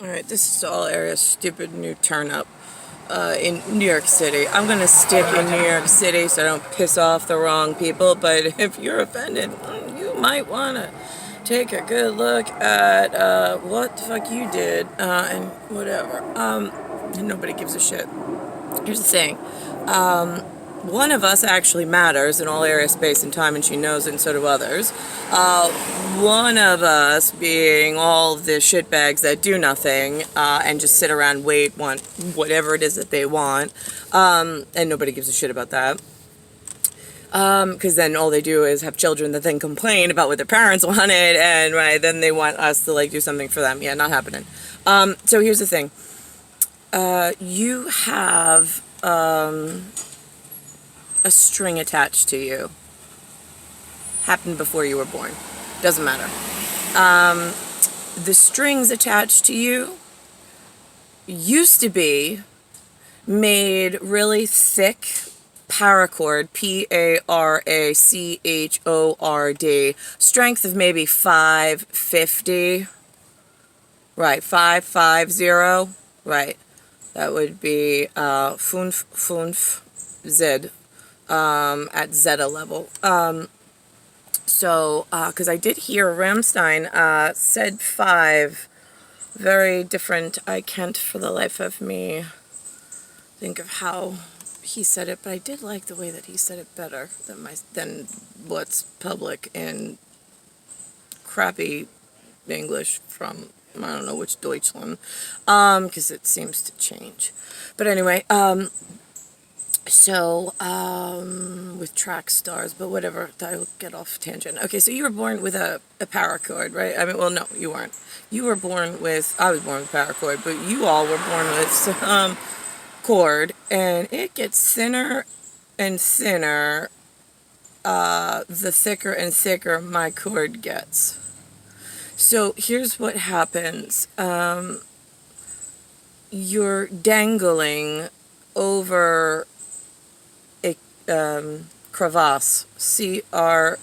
Alright, this is all Aria's stupid new turn up in New York City. I'm gonna stick in New York City so I don't piss off the wrong people, but if you're offended, you might wanna take a good look at what the fuck you did and whatever. And nobody gives a shit. Here's the thing. One of us actually matters in all area, space, and time, and she knows it, and so do others. One of us being all the shitbags that do nothing and just sit around, want whatever it is that they want, and nobody gives a shit about that. Because then all they do is have children that then complain about what their parents wanted, and then they want us to do something for them. Yeah, not happening. So here's the thing. You have a string attached to you. Happened before you were born. Doesn't matter. The strings attached to you used to be made really thick paracord, P-A-R-A-C-H-O-R-D, strength of maybe 550, right, 550, right, that would be 5 Z, at Zeta level. Because I did hear Ramstein said 5, very different. I can't for the life of me think of how he said it, but I did like the way that he said it better than what's public in crappy English from I don't know which Deutschland, because it seems to change. But anyway, with track stars, but whatever, I'll get off tangent. Okay, so you were born with a paracord, right? I mean, well, no, you weren't. You were born with, I was born with paracord, but you all were born with some cord, and it gets thinner and thinner, the thicker and thicker my cord gets. So here's what happens. You're dangling over a crevasse, C-R-A-V-A-S-S.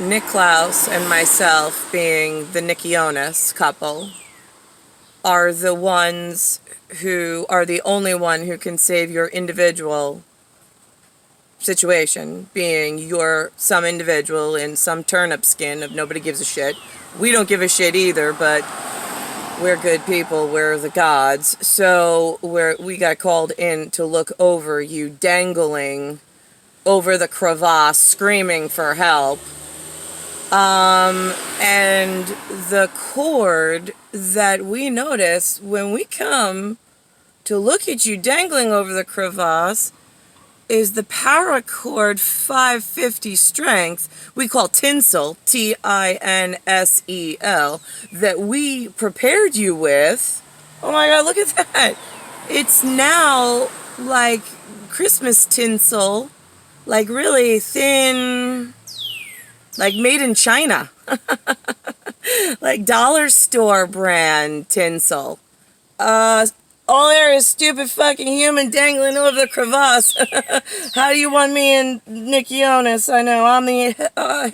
Nicklaus and myself, being the Nickeonis couple, are the ones who are the only one who can save your individual situation, being you're some individual in some turnip skin of nobody gives a shit. We don't give a shit either, but we're good people, we're the gods. So we got called in to look over you dangling over the crevasse, screaming for help. And the cord that we notice when we come to look at you dangling over the crevasse is the paracord 550 strength we call tinsel, T-I-N-S-E-L, that we prepared you with. Oh my god, look at that. It's now like Christmas tinsel, like really thin, like made in China. Like dollar store brand tinsel. All there is stupid fucking human dangling over the crevasse. How do you want me and Nickeonis? I know, I'm the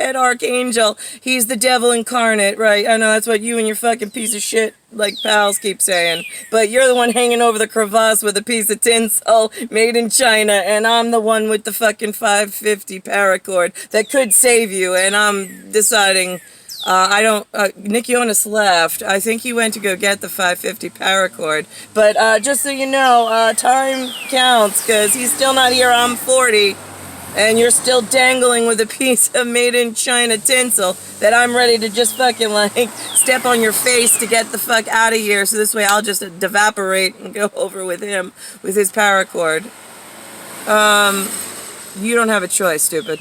head archangel. He's the devil incarnate, right? I know, that's what you and your fucking piece of shit, pals keep saying. But you're the one hanging over the crevasse with a piece of tinsel made in China, and I'm the one with the fucking 550 paracord that could save you, and I'm deciding... Nickeonis left. I think he went to go get the 550 paracord. But, just so you know, time counts, because he's still not here. I'm 40, and you're still dangling with a piece of made in China tinsel that I'm ready to just fucking, step on your face to get the fuck out of here, so this way I'll just evaporate and go over with him, with his paracord. You don't have a choice, stupid.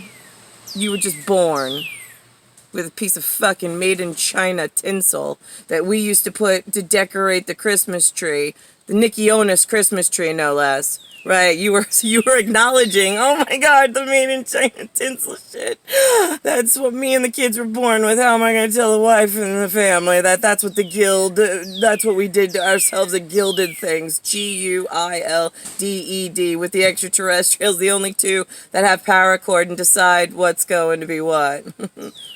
You were just born with a piece of fucking made in China tinsel that we used to put to decorate the Christmas tree, the Nickeonis Christmas tree, no less. Right? You were acknowledging, oh my god, the made in China tinsel shit. That's what me and the kids were born with. How am I going to tell the wife and the family that's what the guild, that's what we did to ourselves at Gilded Things, G-U-I-L-D-E-D, with the extraterrestrials, the only two that have paracord and decide what's going to be what.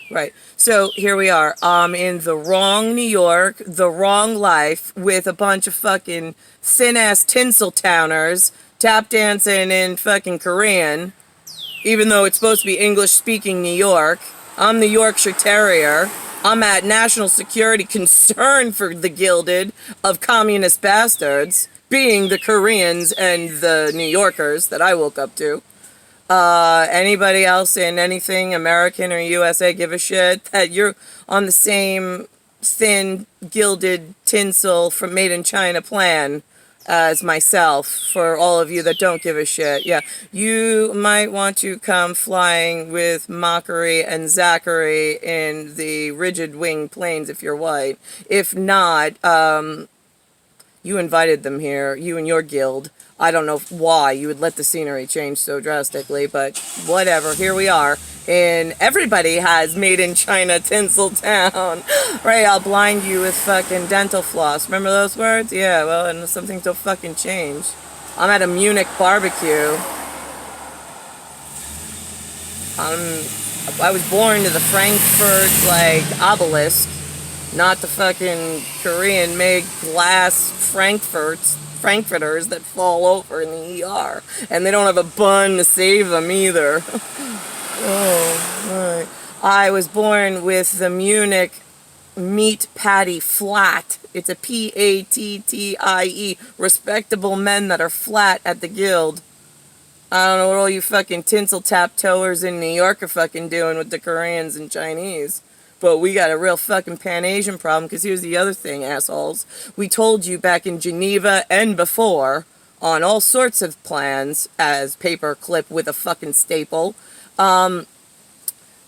Right. So here we are. I'm in the wrong New York, the wrong life, with a bunch of fucking thin-ass Tinseltowners tap dancing in fucking Korean, even though it's supposed to be English-speaking New York. I'm the Yorkshire Terrier. I'm at national security concern for the gilded of communist bastards, being the Koreans and the New Yorkers that I woke up to. Anybody else in anything American or USA give a shit that you're on the same thin gilded tinsel from made in China plan as myself? For all of you that don't give a shit, yeah, you might want to come flying with Mockery and Zachary in the rigid wing planes if you're white. If not, you invited them here, you and your guild. I don't know why you would let the scenery change so drastically, but whatever. Here we are. And everybody has made in China Tinseltown. Right, I'll blind you with fucking dental floss. Remember those words? Yeah, well, and something to fucking change. I'm at a Munich barbecue. I was born to the Frankfurt, obelisk. Not the fucking Korean-made glass Frankfurters that fall over in the ER. And they don't have a bun to save them either. Oh, right. I was born with the Munich meat patty flat. It's a P-A-T-T-I-E. Respectable men that are flat at the guild. I don't know what all you fucking tinsel tap toers in New York are fucking doing with the Koreans and Chinese. But we got a real fucking Pan-Asian problem, because here's the other thing, assholes. We told you back in Geneva and before, on all sorts of plans, as paper clip with a fucking staple,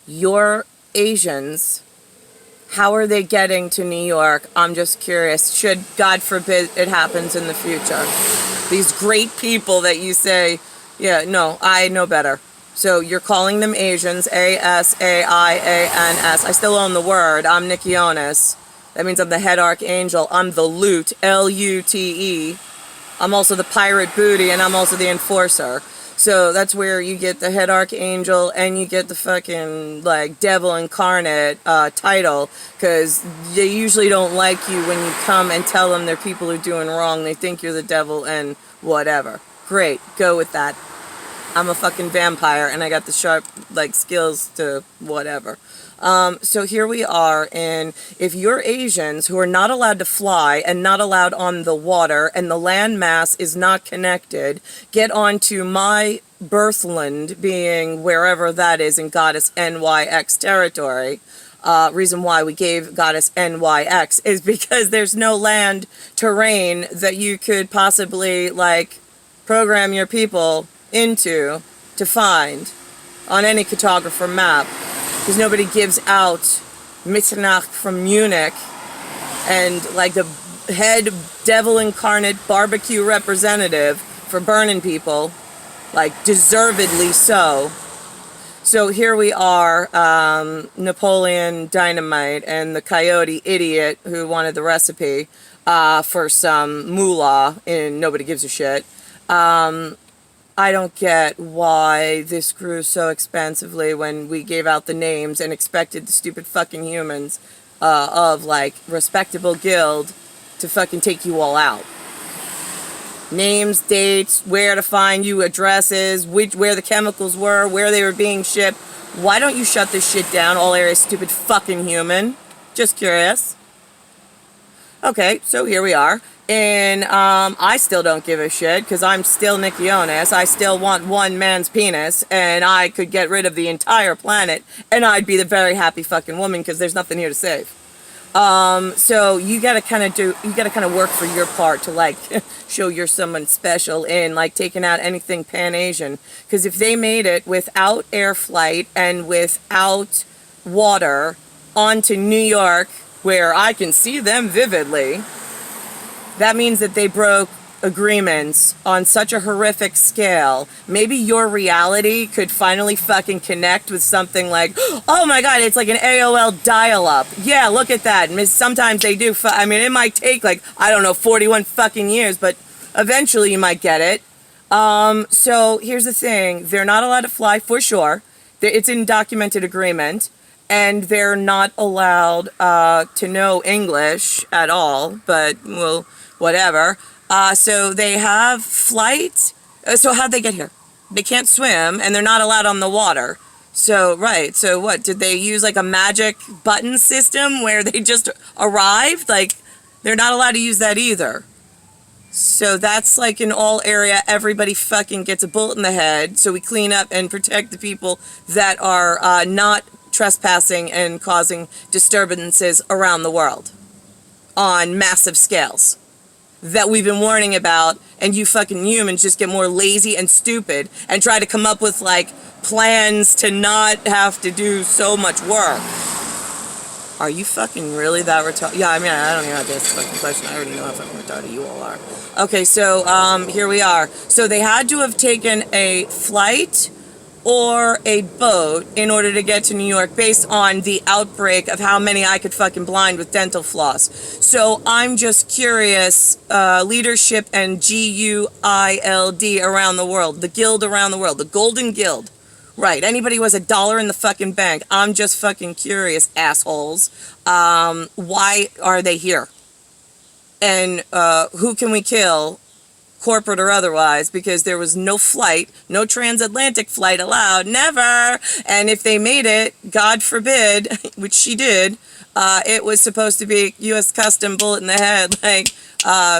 your Asians, how are they getting to New York? I'm just curious. Should, God forbid, it happens in the future. These great people that you say, yeah, no, I know better. So you're calling them Asians, A-S-A-I-A-N-S. I still own the word. I'm Nickeonis. That means I'm the head archangel. I'm the loot, L-U-T-E. I'm also the pirate booty, and I'm also the enforcer. So that's where you get the head archangel, and you get the fucking, devil incarnate title, because they usually don't like you when you come and tell them their people are doing wrong. They think you're the devil and whatever. Great, go with that. I'm a fucking vampire, and I got the sharp, skills to whatever. So here we are, and if you're Asians who are not allowed to fly and not allowed on the water, and the land mass is not connected, get onto my birthland, being wherever that is in Goddess N.Y.X territory. Reason why we gave Goddess N.Y.X is because there's no land terrain that you could possibly, program your people into to find on any cartographer map, because nobody gives out Mitternacht from Munich and the head devil incarnate barbecue representative for burning people, deservedly so. So here we are, Napoleon Dynamite and the coyote idiot who wanted the recipe for some moolah and nobody gives a shit. I don't get why this grew so expensively when we gave out the names and expected the stupid fucking humans of, respectable guild to fucking take you all out. Names, dates, where to find you, addresses, where the chemicals were, where they were being shipped. Why don't you shut this shit down, all areas, stupid fucking human? Just curious. Okay, so here we are. And I still don't give a shit, because I'm still Nickeonis. I still want one man's penis, and I could get rid of the entire planet, and I'd be the very happy fucking woman, because there's nothing here to save. So you gotta kind of work for your part to show you're someone special in taking out anything Pan-Asian, because if they made it without air flight and without water onto New York, where I can see them vividly, that means that they broke agreements on such a horrific scale. Maybe your reality could finally fucking connect with something oh my god, it's like an AOL dial-up. Yeah, look at that. Sometimes they do. I mean, it might take 41 fucking years, but eventually you might get it. So here's the thing. They're not allowed to fly for sure. It's in documented agreement. and they're not allowed to know English at all, but, well, whatever. So they have flight. So how'd they get here? They can't swim, and they're not allowed on the water. So, right, so what, did they use like a magic button system where they just arrived? Like, they're not allowed to use that either. So that's like in all area, everybody fucking gets a bullet in the head, so we clean up and protect the people that are not trespassing and causing disturbances around the world on massive scales that we've been warning about, and you fucking humans just get more lazy and stupid and try to come up with like plans to not have to do so much work. Are you fucking really that retarded? Yeah, I mean, I don't even have to ask the fucking question. I already know how fucking retarded you all are. Okay, so here we are. So they had to have taken a flight or a boat in order to get to New York based on the outbreak of how many I could fucking blind with dental floss. So I'm just curious, leadership and GUILD around the world, the guild around the world, the Golden Guild. Right, anybody who has $1 in the fucking bank, I'm just fucking curious, assholes. Why are they here? And who can we kill, corporate or otherwise, because there was no flight, no transatlantic flight allowed, never. And if they made it, God forbid, which she did, it was supposed to be U.S. Custom bullet in the head. Like,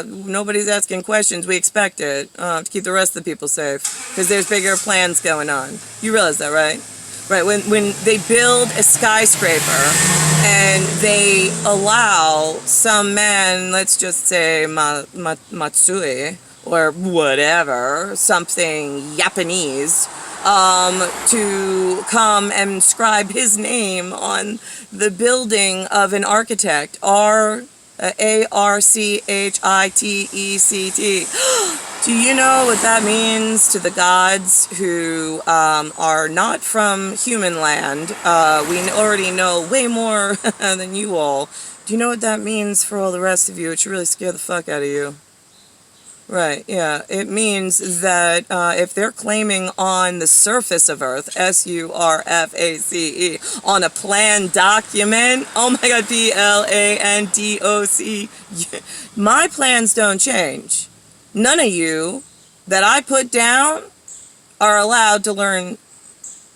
nobody's asking questions. We expect it to keep the rest of the people safe, because there's bigger plans going on. You realize that, right? Right, when they build a skyscraper and they allow some man, let's just say Matsui, or whatever, something Yapense, to come and inscribe his name on the building of an architect, ARCHITECT. Do you know what that means to the gods who are not from human land? We already know way more than you all. Do you know what that means for all the rest of you? It should really scare the fuck out of you. Right, yeah. It means that if they're claiming on the surface of Earth, SURFACE, on a planned document, oh my god, PLANDOC, my plans don't change. None of you that I put down are allowed to learn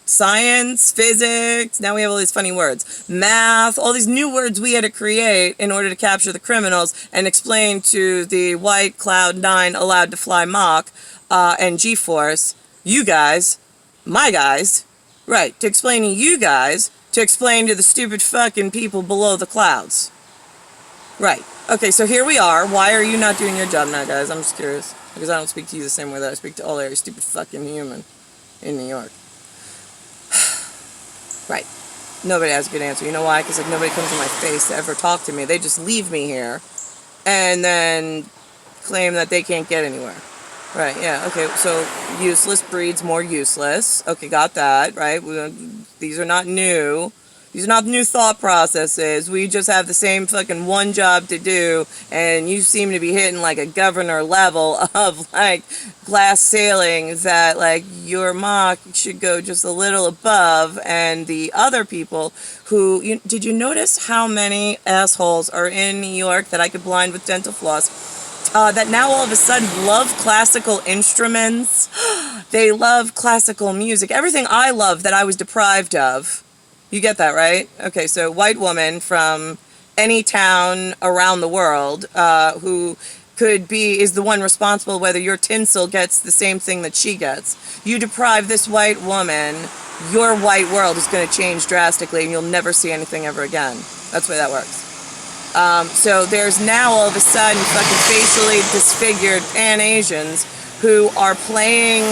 science, physics, now we have all these funny words, math, all these new words we had to create in order to capture the criminals and explain to the white Cloud 9 allowed to fly Mach and G-Force, you guys, my guys, right, to explain to you guys, to explain to the stupid fucking people below the clouds. Right. Okay, so here we are. Why are you not doing your job now, guys? I'm just curious. Because I don't speak to you the same way that I speak to all every stupid fucking human in New York. Right. Nobody has a good answer. You know why? Because like nobody comes to my face to ever talk to me. They just leave me here and then claim that they can't get anywhere. Right, yeah, okay, so useless breeds more useless. Okay, got that, right? These are not new. These are not new thought processes. We just have the same fucking one job to do, and you seem to be hitting like a governor level of like glass ceiling that like your mock should go just a little above, and the other people who, did you notice how many assholes are in New York that I could blind with dental floss? That now all of a sudden love classical instruments. They love classical music. Everything I love that I was deprived of. You get that, right? Okay, so white woman from any town around the world who is the one responsible whether your tinsel gets the same thing that she gets. You deprive this white woman, your white world is going to change drastically and you'll never see anything ever again. That's the way that works. So there's now all of a sudden fucking facially disfigured Pan-Asians who are playing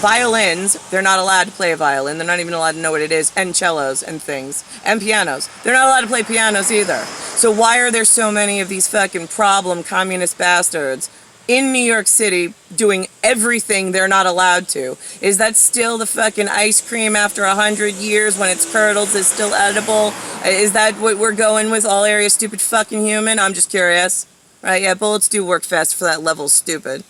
violins. They're not allowed to play a violin. They're not even allowed to know what it is. And cellos and things. And pianos. They're not allowed to play pianos either. So why are there so many of these fucking problem communist bastards in New York City doing everything they're not allowed to? Is that still the fucking ice cream after 100 years when it's curdled is still edible? Is that what we're going with, all areas stupid fucking human? I'm just curious. Right, yeah, bullets do work fast for that level stupid.